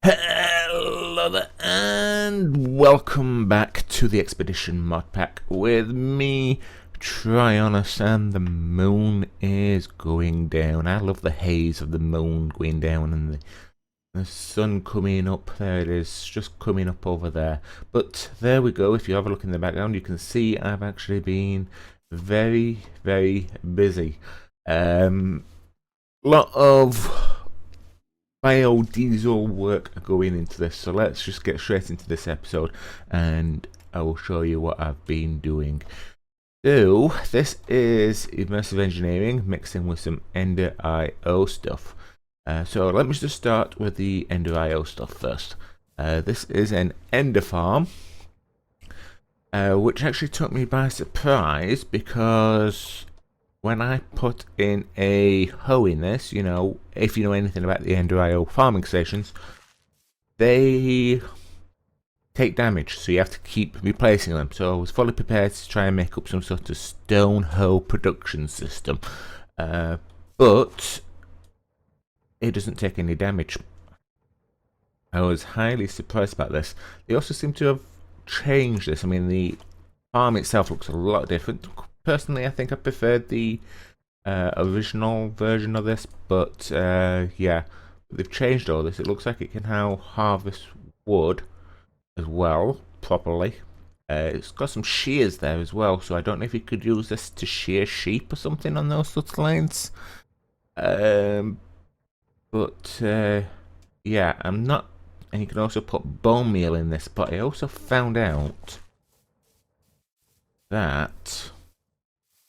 Hello there, and welcome back to the Expedition mod pack with me, Tryonus, and the moon is going down. I love the haze of the moon going down and the sun coming up. There it is, just coming up over there. But there we go. If you have a look in the background, you can see I've actually been very busy. Lot of biodiesel work going into this, so let's just get straight into this episode and I will show you what I've been doing. So this is immersive engineering mixing with some Ender.io stuff. So let me just start with the Ender.io stuff first. This is an Ender farm, which actually took me by surprise because when I put in a hoe in this, you know, if you know anything about the Ender.io farming stations, they take damage, so you have to keep replacing them. So I was fully prepared to try and make up some sort of stone hoe production system, but it doesn't take any damage. I was highly surprised about this. They also seem to have changed this. I mean, the farm itself looks a lot different. Personally, I think I preferred the original version of this, but yeah, they've changed all this. It looks like it can now harvest wood as well, properly. It's got some shears there as well, so I don't know if you could use this to shear sheep or something on those sorts of lines. But yeah, I'm not... And you can also put bone meal in this, but I also found out that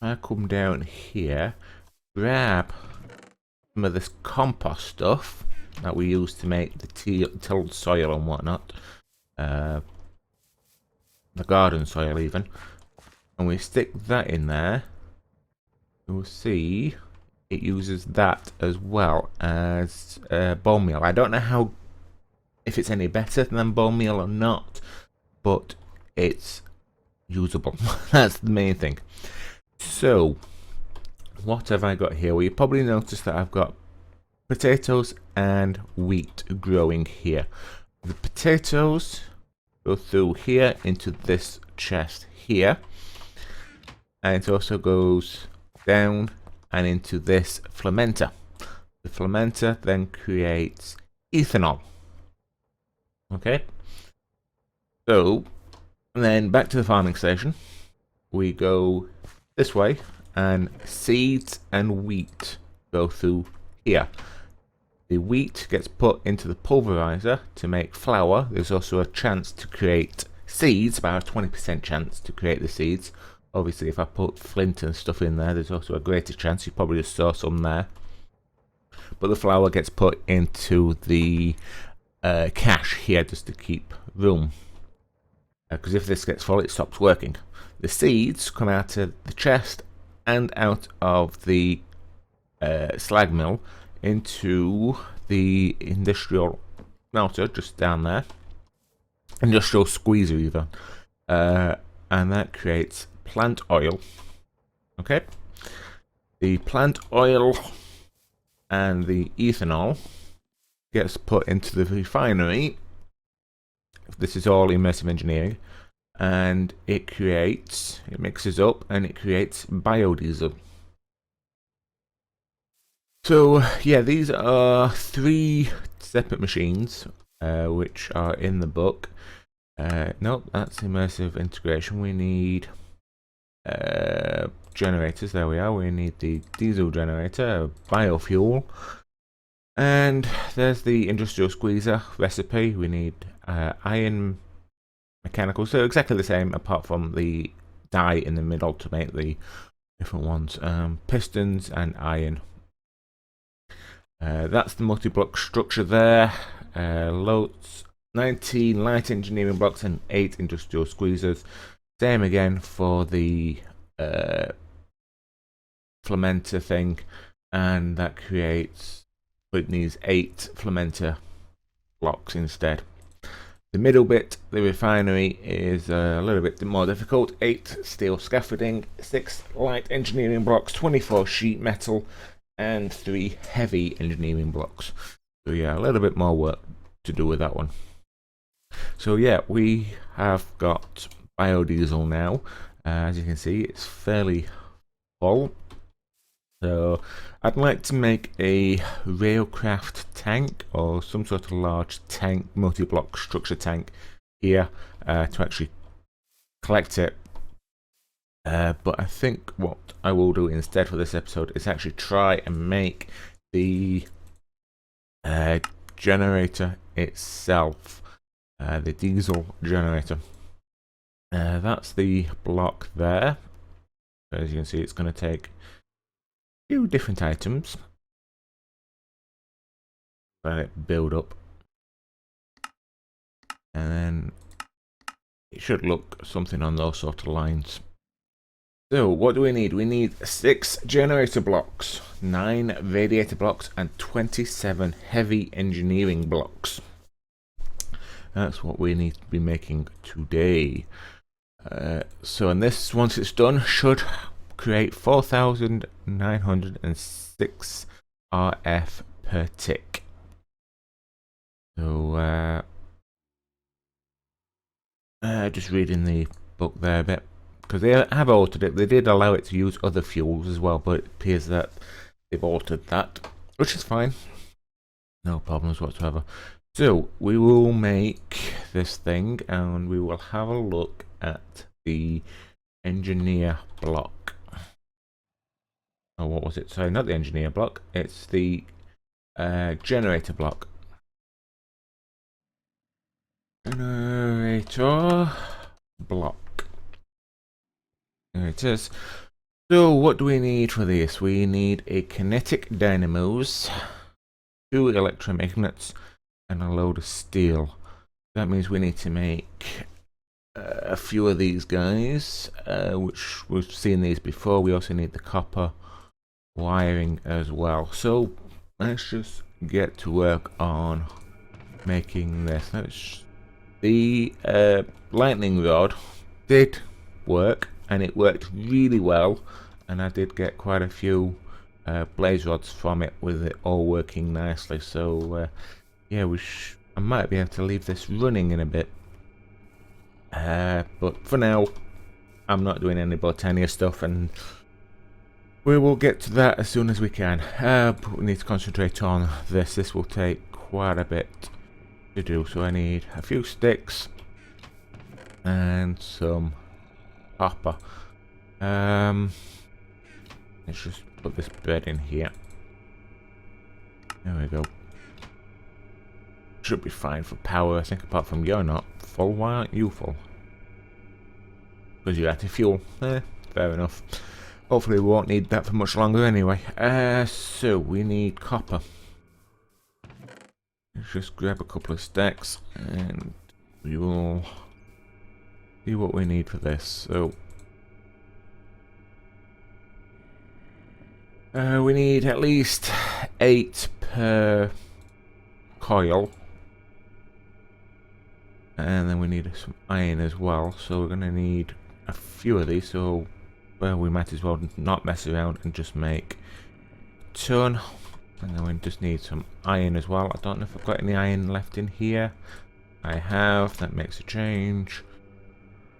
I come down here, grab some of this compost stuff that we use to make the tilled soil and whatnot, the garden soil even, and we stick that in there. You'll see it uses that as well as bone meal. I don't know how, if it's any better than bone meal or not, but it's usable. That's the main thing. So, what have I got here? Well, you probably noticed that I've got potatoes and wheat growing here. The potatoes go through here into this chest here, and it also goes down and into this fermenter. The fermenter then creates ethanol. Okay, so and then back to the farming station. We go this way, and seeds and wheat go through here. The wheat gets put into the pulverizer to make flour. There's also a chance to create seeds, about a 20% chance to create the seeds. Obviously, if I put flint and stuff in there, there's also a greater chance. You probably just saw some there. But the flour gets put into the cache here just to keep room. Because if this gets full, it stops working. The seeds come out of the chest and out of the slag mill into the industrial melter just down there. Industrial squeezer even. And that creates plant oil. Okay. The plant oil and the ethanol gets put into the refinery. This is all immersive engineering. And it mixes up and it creates biodiesel. So yeah, these are 3 separate machines which are in the book. Nope, that's immersive integration. We need generators. There we are. We need the diesel generator, biofuel, and there's the industrial squeezer recipe. We need iron mechanical, so exactly the same apart from the die in the middle to make the different ones. Pistons and iron. That's the multi-block structure there. Loads, 19 light engineering blocks and 8 industrial squeezers. Same again for the fermenter thing, and that creates, it needs 8 fermenter blocks instead. The middle bit, the refinery, is a little bit more difficult. 8 steel scaffolding, 6 light engineering blocks, 24 sheet metal, and 3 heavy engineering blocks. So yeah, a little bit more work. to do with that one. So yeah, we have got biodiesel now. As you can see, it's fairly full. So I'd like to make a railcraft tank or some sort of large tank, multi-block structure tank here to actually collect it. But I think what I will do instead for this episode is actually try and make the generator itself, the diesel generator. That's the block there. As you can see, it's going to take a few different items. Let it build up. And then it should look something on those sort of lines. So what do we need? We need 6 generator blocks, 9 radiator blocks, and 27 heavy engineering blocks. That's what we need to be making today. So and this, once it's done, should create 4,906 RF per tick. So just reading the book there a bit, because they have altered it. They did allow it to use other fuels as well, but it appears that they've altered that, which is fine. No problems whatsoever. So we will make this thing and we will have a look at the engineer block. Oh, what was it? Sorry, not the engineer block. It's the generator block. Generator block. There it is. So what do we need for this? We need a kinetic dynamos, 2 electromagnets, and a load of steel. That means we need to make a few of these guys, which we've seen these before. We also need the copper wiring as well. So let's just get to work on making this. The lightning rod did work, and it worked really well, and I did get quite a few blaze rods from it, with it all working nicely. So yeah, I might be able to leave this running in a bit, but for now I'm not doing any Botania stuff, and we will get to that as soon as we can. But we need to concentrate on this. This will take quite a bit to do, so I need a few sticks and some copper. Let's just put this bed in here. There we go. Should be fine for power, I think, apart from you're not full. Why aren't you full? Because you're out of fuel. Fair enough. Hopefully we won't need that for much longer anyway. So we need copper. Let's just grab a couple of stacks and we will see what we need for this. So we need at least 8 per coil, and then we need some iron as well. So we're gonna need a few of these. So well, we might as well not mess around and just make a ton. And then we just need some iron as well. I don't know if I've got any iron left in here. I have. That makes a change.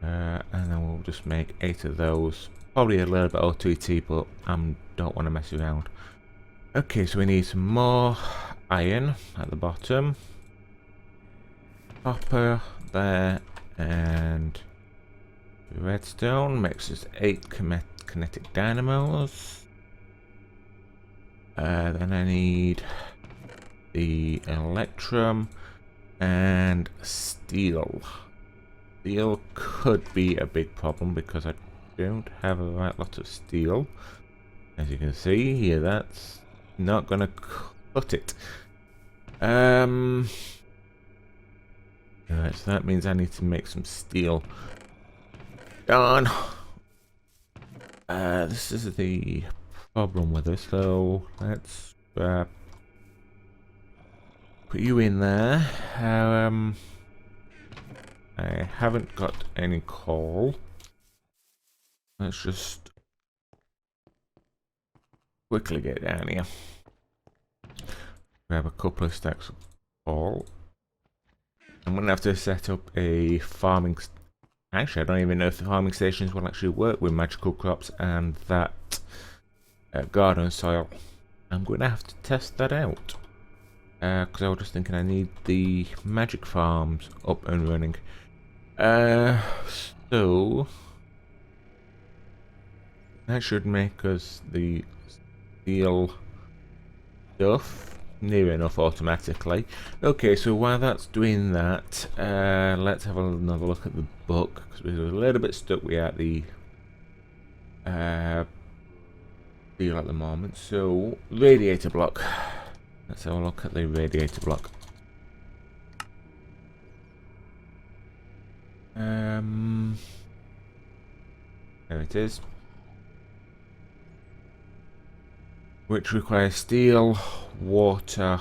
And then we'll just make 8 of those. Probably a little bit OTT, but I don't want to mess around. Okay, so we need some more iron at the bottom. Copper there, and redstone makes us 8 kinetic dynamos. Then I need the electrum and steel. Steel could be a big problem because I don't have a right lot of steel. As you can see here, that's not gonna cut it. Right, so that means I need to make some steel. Darn. This is the problem with this, so let's put you in there. I haven't got any coal. Let's just quickly get down here. Grab a couple of stacks of coal. I'm going to have to set up a farming... Actually, I don't even know if the farming stations will actually work with magical crops and that garden soil. I'm going to have to test that out. Because I was just thinking I need the magic farms up and running. So... that should make us the steel stuff near enough automatically. Okay, so while that's doing that, let's have another look at the book, because we were a little bit stuck without the steel at the moment. So, radiator block. Let's have a look at the radiator block. There it is. Which requires steel, water,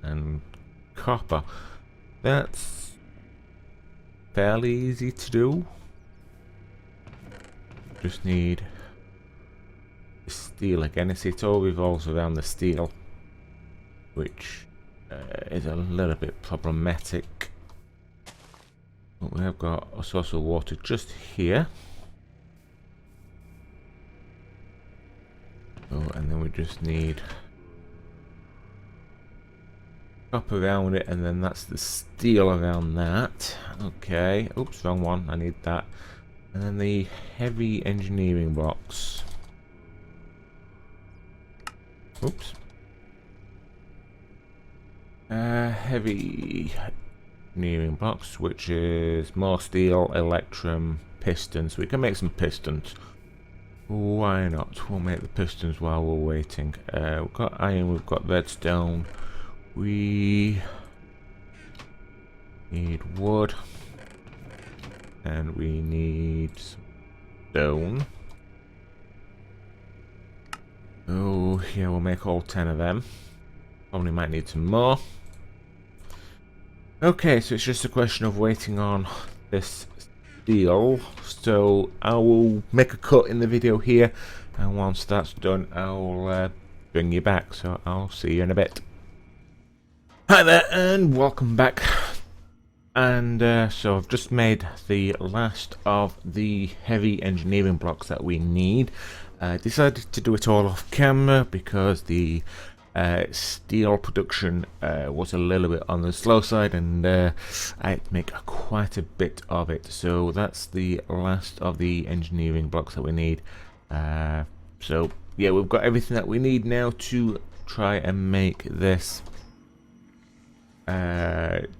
and copper. That's fairly easy to do. Just need steel again. It all revolves around the steel, which is a little bit problematic. But we have got a source of water just here. Oh, and then we just need copper around it, and then that's the steel around that. Okay, oops, wrong one, I need that. And then the heavy engineering blocks. Oops. Heavy engineering blocks, which is more steel, electrum, pistons. We can make some pistons. Why not? We'll make the pistons while we're waiting. We've got iron, we've got redstone. We need wood. And we need stone. Oh, yeah, we'll make all 10 of them. Probably might need some more. Okay, so it's just a question of waiting on this steel. So I will make a cut in the video here, and once that's done, I'll bring you back. So I'll see you in a bit. Hi there, and welcome back. And so I've just made the last of the heavy engineering blocks that we need. I decided to do it all off camera because the steel production was a little bit on the slow side, and I had to make quite a bit of it. So that's the last of the engineering blocks that we need. So yeah, we've got everything that we need now to try and make this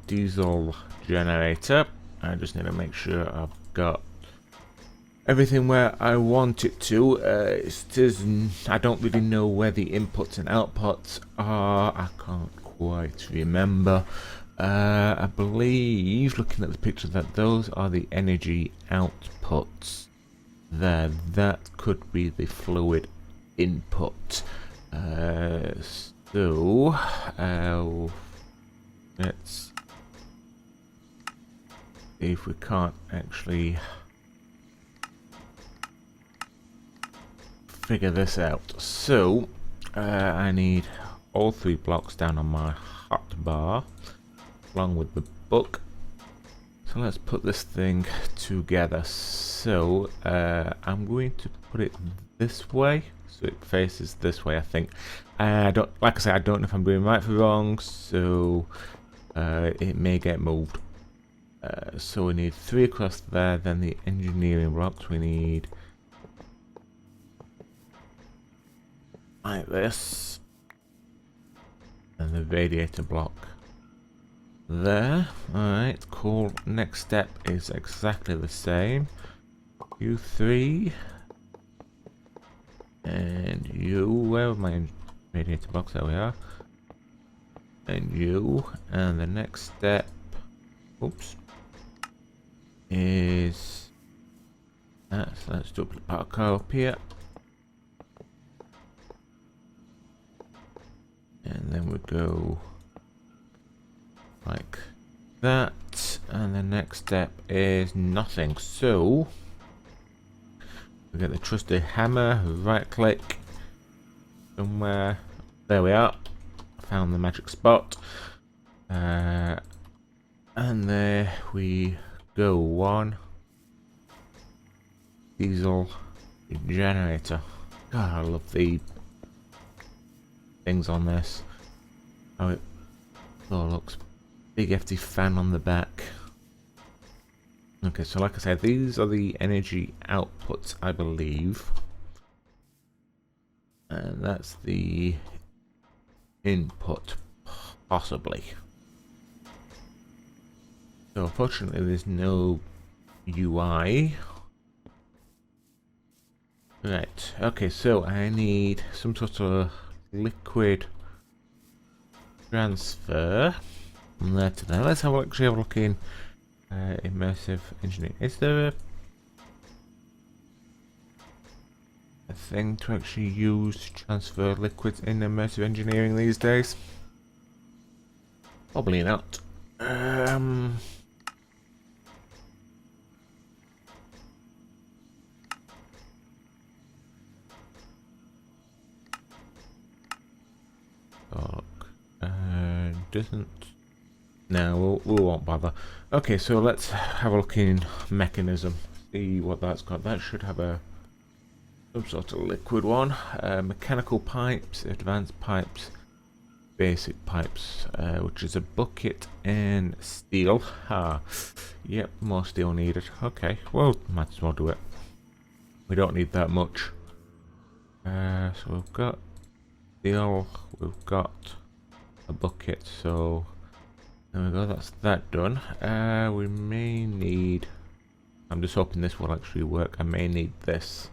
diesel generator. I just need to make sure I've got everything where I want it to. I don't really know where the inputs and outputs are. I can't quite remember. I believe, looking at the picture, that those are the energy outputs there. That could be the fluid input. So let's see if we can't actually figure this out. So I need all 3 blocks down on my hotbar along with the book. So let's put this thing together. So I'm going to put it this way, so it faces this way. I think I don't, like I say, I don't know if I'm doing right or wrong, so it may get moved. So we need 3 across there. Then the engineering blocks we need like this, and the radiator block there. Alright, cool. Next step is exactly the same. You 3 and you, where are my radiator blocks? There we are. And you, and the next step, oops, is that. So let's do a parkour up here. And then we go like that, and the next step is nothing. So we get the trusty hammer, right click somewhere. There we are. Found the magic spot. And there we go. One diesel generator. God, I love the things on this. How it all looks. Big hefty fan on the back. Okay, so like I said, these are the energy outputs, I believe. And that's the input, possibly. So unfortunately there's no UI. Right, okay, so I need some sort of liquid transfer from there to there. Let's actually have a look in immersive engineering. Is there a thing to actually use to transfer liquids in immersive engineering these days? Probably not. Doesn't. No, we won't bother. Okay, so let's have a look in mechanism. See what that's got. That should have some sort of liquid one. Mechanical pipes, advanced pipes, basic pipes, which is a bucket and steel. Yep, more steel needed. Okay, well, might as well do it. We don't need that much. So we've got steel, we've got a bucket, so there we go, that's that done. We may need, I'm just hoping this will actually work, I may need this.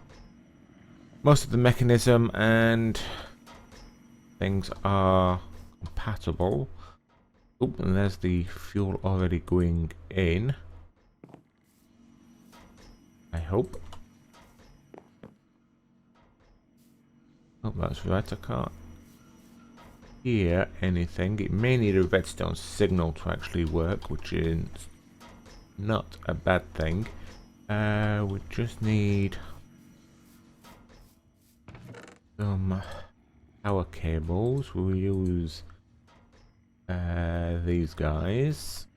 Most of the mechanism and things are compatible. Oop, and there's the fuel already going in. I hope. Oh, that's right, I can't hear anything. It may need a redstone signal to actually work, which is not a bad thing. We just need some power cables. We'll use these guys.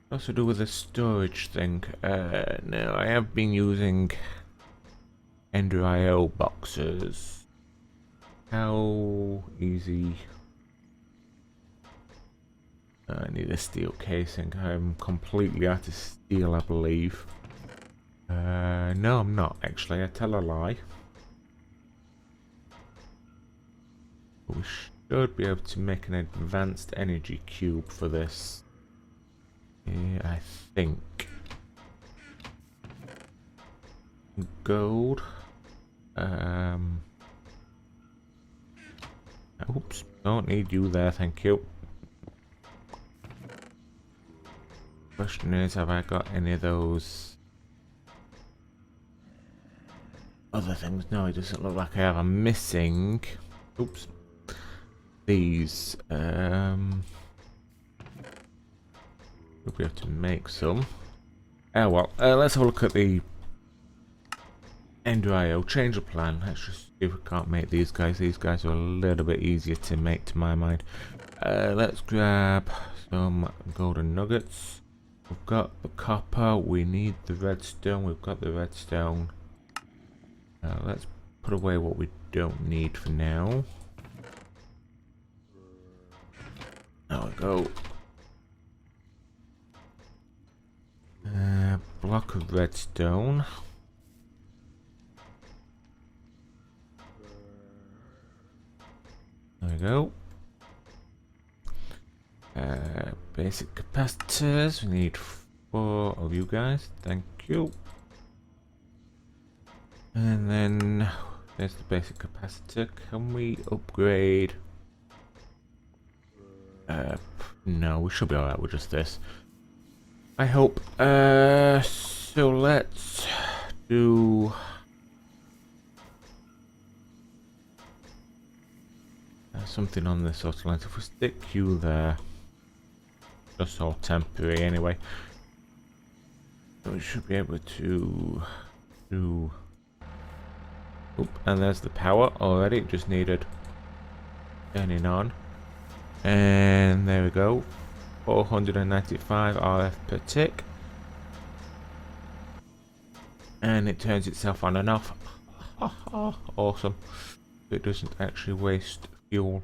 What's to do with the storage thing? No, I have been using Ender IO boxes. How easy? I need a steel casing. I'm completely out of steel, I believe. No, I'm not actually. I tell a lie. But we should be able to make an advanced energy cube for this. Yeah, I think. Gold. Oops, don't need you there, thank you. Question is, have I got any of those other things? No, it doesn't look like I have. I'm missing. Oops. These. We'll be able to make some. Oh well, let's have a look at the Ender IO. Change of plan. Let's just see if we can't make these guys. These guys are a little bit easier to make to my mind. Let's grab some golden nuggets. We've got the copper. We need the redstone. We've got the redstone. Let's put away what we don't need for now. There we go. Block of redstone. There we go. Basic capacitors. We need 4 of you guys. Thank you. And then there's the basic capacitor. Can we upgrade? No, we should be alright with just this. I hope. So let's do. Something on this sort of length. If we stick you there, just all temporary anyway, so we should be able to do. Oop, and there's the power already. It just needed turning on, and there we go. 495 RF per tick. And it turns itself on and off. Awesome. It doesn't actually waste fuel.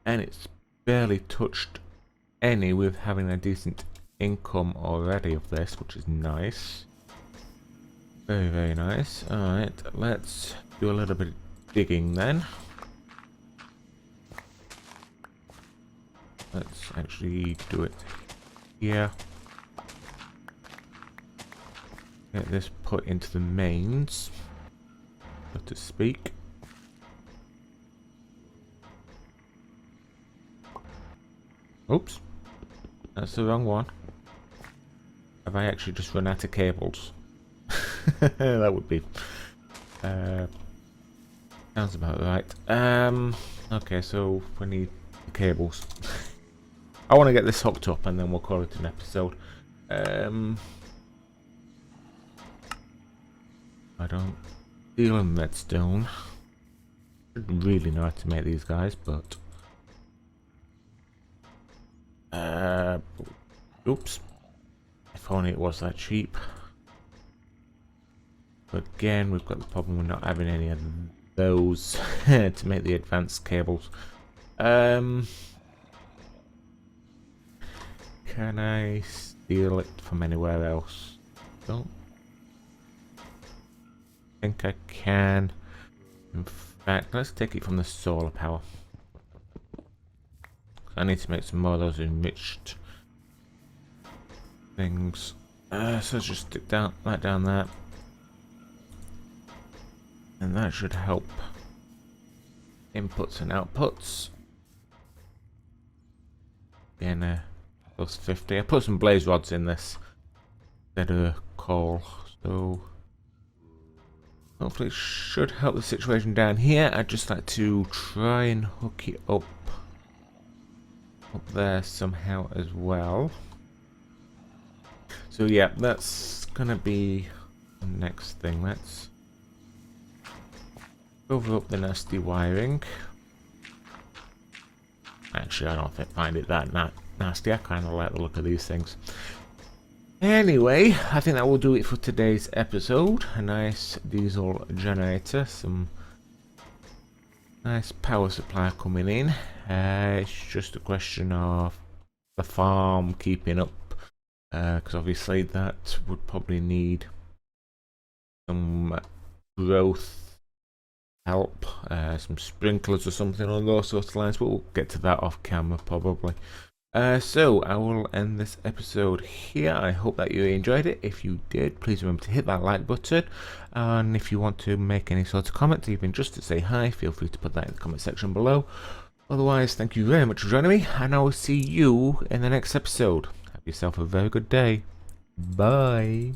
And it's barely touched any with having a decent income already of this, which is nice. Very, very nice. Alright, let's do a little bit of digging then. Let's actually do it here. Get this put into the mains, so to speak. Oops, that's the wrong one. Have I actually just run out of cables? That would be. Sounds about right. Okay, so we need the cables. I want to get this hooked up and then we'll call it an episode. I don't deal in redstone. Should really know how to make these guys, but oops. If only it was that cheap. But again, we've got the problem of not having any of those to make the advanced cables. Can I steal it from anywhere else? Don't think I can. In fact, let's take it from the solar power. I need to make some more of those enriched things. So just stick that down there. And that should help inputs and outputs. Again, plus 50. I put some blaze rods in this instead of coal, so hopefully it should help the situation down here. I'd just like to try and hook it up there somehow as well. So yeah, that's gonna be the next thing. Let's cover up the nasty wiring. Actually, I don't find it that nasty. I kind of like the look of these things. Anyway, I think that will do it for today's episode. A nice diesel generator, some nice power supply coming in. It's just a question of the farm keeping up, because obviously that would probably need some growth help, some sprinklers or something on those sorts of lines, but we'll get to that off camera probably. So I will end this episode here. I hope that you enjoyed it. If you did, please remember to hit that like button, and if you want to make any sort of comments, even just to say hi, feel free to put that in the comment section below. Otherwise, thank you very much for joining me, and I will see you in the next episode. Have yourself a very good day. Bye.